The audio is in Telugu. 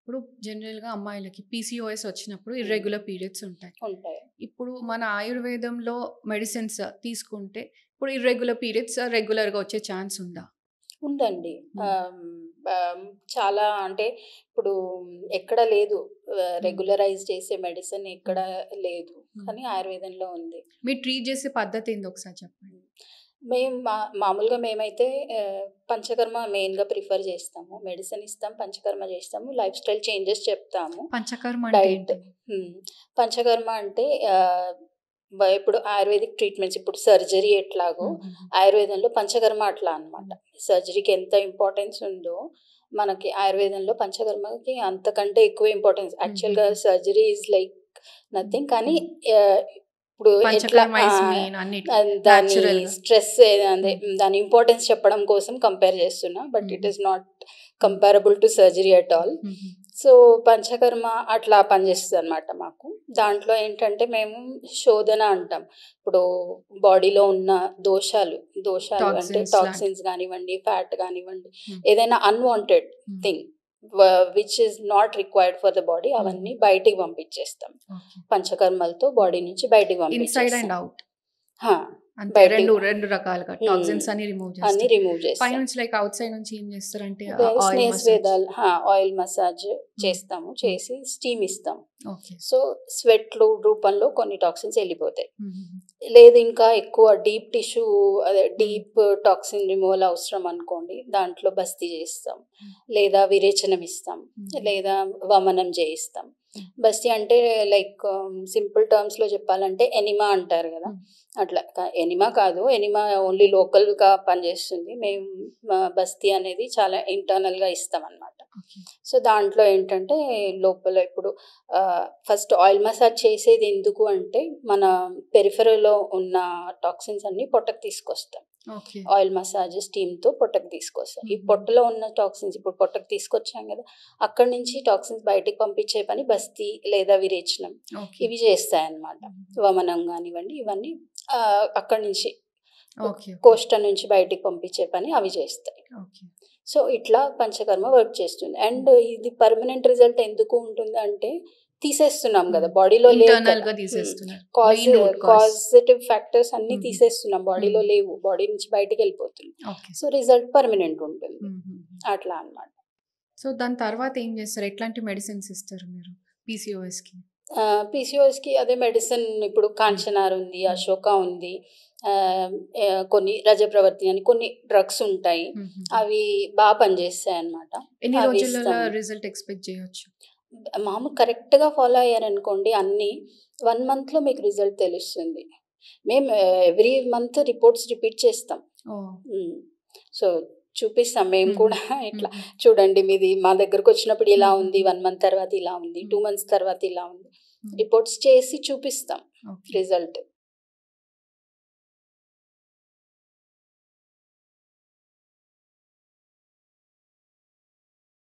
ఇప్పుడు జనరల్‌గా అమ్మాయిలకి పీసీఓఎస్ వచ్చినప్పుడు హ్మ్. ఇర్రెగ్యులర్ పీరియడ్స్ ఉంటాయి. ఉంటాయి. ఇప్పుడు మన ఆయుర్వేదంలో మెడిసిన్స్ తీసుకుంటే ఇప్పుడు ఇర్రెగ్యులర్ పీరియడ్స్ రెగ్యులర్‌గా వచ్చే ఛాన్స్ ఉందా? ఉందండి. హ్మ్. ఆహ్, ఆహ్, చాలా అంటే ఇప్పుడు ఎక్కడ లేదు. హ్మ్. రెగ్యులరైజ్ చేసే మెడిసిన్ ఎక్కడ లేదు. హ్మ్. కానీ ఆయుర్వేదంలో ఉంది. మీరు ట్రీట్ చేసే పద్ధతి ఏందో ఒకసారి చెప్పండి? మేము మామూలుగా మేమైతే పంచకర్మ మెయిన్‌గా ప్రిఫర్ చేస్తాము. మెడిసిన్ ఇస్తాం, పంచకర్మ చేస్తాము, లైఫ్ స్టైల్ చేంజెస్ చెప్తాము. పంచకర్మ అంటే డైట్. ఏంటి? హ్మ్. పంచకర్మ అంటే ఇప్పుడు ఆయుర్వేదిక్ ట్రీట్మెంట్స్ ఇప్పుడు సర్జరీ ఎట్లాగో హుహుహు. ఆయుర్వేదంలో పంచకర్మ అట్లా అన్నమాట. హ్మ్. సర్జరీకి ఎంత ఇంపార్టెన్స్ ఉందో మనకి ఆయుర్వేదంలో పంచకర్మకి అంతకంటే ఎక్కువ ఇంపార్టెన్స్. యాక్చువల్‌గా హుహుహు. Surgery is like nothing. కానీ హ్మ్. ఆహ్, ఇప్పుడు ఎట్లా పంచకర్మ ఈస్ మెయిన్ అన్నిటికి దాని న్యాచురల్‌గా. స్ట్రెస్ అదే హ్మ్. దాని ఇంపార్టెన్స్ చెప్పడం కోసం కంపేర్ చేస్తున్నా. బట్ ఇట్ హుహు. Is not comparable to surgery at all. హుహు. సో, పంచకర్మ అట్లా పనిచేస్తదనమాట మాకు. దాంట్లో ఏంటంటే మేము శోధన అంటాం. ఇప్పుడు బాడీలో ఉన్న దోషాలు అంటే టాక్సిన్స్ లాంటివి. టాక్సిన్స్ గానివ్వండి, ఫ్యాట్ గానివ్వండి, హ్మ్. ఏదైనా అన్‌వాంటెడ్ హ్మ్. Thing which is not required for the body హుహు. అవన్నీ బయటికి పంపించేస్తాం. ఓకే. పంచకర్మలతో బాడీ నుంచి బయటికి ఇన్‌సైడ్ అండ్ పంపించేస్తాం. ఔట్. ఆ! అంతే బయటికి 2 రకాలుగా టాక్సిన్స్ అన్ని రిమూవ్ అన్నీ చేస్తారు. రిమూవ్ చేస్తాం. పైనుంచి లైక్ ఔట్ సైడ్ నుంచి ఏం చేస్తారంటే ఆయిల్ స్నేహ మసాజ్. స్వేదాలు ఆయిల్ మసాజ్ చేస్తాము. హ్మ్. చేసి స్టీమ్ ఇస్తాం. ఓకే. సో, స్వెట్‌లు రూపంలో కొన్ని టాక్సిన్స్ ఎళ్ళిపోతాయి. హుహుహు. లేదు ఇంకా ఎక్కువ డీప్ టిష్యూ అదే హ్మ్. డీప్ టాక్సిన్ రిమూవల్ అవసరం అనుకోండి. దాంట్లో బస్తీ చేస్తాం. హ్మ్. లేదా విరేచనం ఇస్తాం. హుహు. లేదా వమనం చేయిస్తాం. హ్మ్. బస్తీ అంటే లైక్ సింపుల్ టర్మ్స్‌లో చెప్పాలంటే ఎనిమా అంటారు గదా! హ్మ్. అట్లా ఎనిమా కాదు. ఎనిమా ఓన్లీ లోకల్‌గా పనిచేస్తుంది. మేము బస్తీ అనేది చాలా ఇంటర్నల్‌గా ఇస్తామనమాట. ఓకే. సో, దాంట్లో ఏంటంటే లోపల ఇప్పుడు ఫస్ట్ ఆయిల్ మసాజ్ చేసేది ఎందుకు అంటే, మన పెరిఫెరల్‌లో ఉన్న టాక్సిన్స్ అన్నీ పొట్టకి తీసుకొస్తాం. ఓకే. ఆయిల్ మసాజ్, స్టీమ్‌తో పొట్టకి తీసుకొస్తాం. ఈ హుహు. పొట్టలో ఉన్న టాక్సిన్స్ ఇప్పుడు పొట్టకి తీసుకొచ్చాం గదా! అక్కడి నుంచి టాక్సిన్స్ బయటికి పంపించే పని బస్తీ లేదా విరేచనం ఓకే. ఇవి చేస్తాయన్నమాట. హుహు. వమనం గానివ్వండి ఇవన్నీ అక్కడి నుంచి ఓకే. ఓకే. కోష్ఠం నుంచి బయటికి పంపించే పని అవి చేస్తాయి. ఓకే. సో, ఇట్లా పంచకర్మ వర్క్ చేస్తుంది. అండ్ ఇది పర్మనెంట్ రిజల్ట్ ఎందుకు ఉంటుందంటే, తీసేస్తున్నాం హ్మ్. గదా! బాడీలో లేవు కదా! ఇంటర్నల్‌గా తీసేస్తున్నారు. Main root cause. Causative factors అన్నీ హుహు. తీసేస్తున్నాం. బాడీలో హ్మ్. లేవు. బాడీ నుంచి బయటికెళ్ళిపోతుంది. ఓకే. సో, రిజల్ట్ పర్మనెంట్ ఉంటుంది. హుహుహు. అట్లా అన్నమాట. సో, దాని తర్వాత ఏం చేస్తారు? ఎట్లాంటి మెడిసిన్స్ ఇస్తారు మీరు పీసీఓఎస్‌కి? పీసీఓఎస్‌కి అదే మెడిసిన్ ఇప్పుడు హ్మ్. కాంచనార్ ఉంది, హ్మ్. అశోక ఉంది. ఆహ్, కొన్ని రజప్రవర్తి అని కొన్ని డ్రగ్స్ ఉంటాయి. హుహుహు. అవి పనిచేస్తాయన్నమాట. ఎన్ని అవి రోజులలో ఇస్తాము. రిజల్ట్ ఎక్స్‌పెక్ట్ చేయొచ్చు? మామూలు కరెక్ట్‌గా ఫాలో అయ్యారనుకోండి అన్నీ, 1 మంత్‌లో మీకు రిజల్ట్ తెలుస్తుంది. మేము ఎవ్రీ మంత్ రిపోర్ట్స్ రిపీట్ చేస్తాం. ఓహ్! హ్మ్. సో, చూపిస్తాం మేము హుహు. కూడా ఇట్లా హుహు. చూడండి మీది మా దగ్గరకొచ్చినప్పుడు ఇలా ఉంది, హుహుహు. 1 మంత్ తర్వాత ఇలా ఉంది, 2 హ్మ్. మంత్స్ తర్వాత ఇలా ఉంది. హ్మ్. రిపోర్ట్స్ చేసి చూపిస్తాం ఓకే. రిజల్ట్.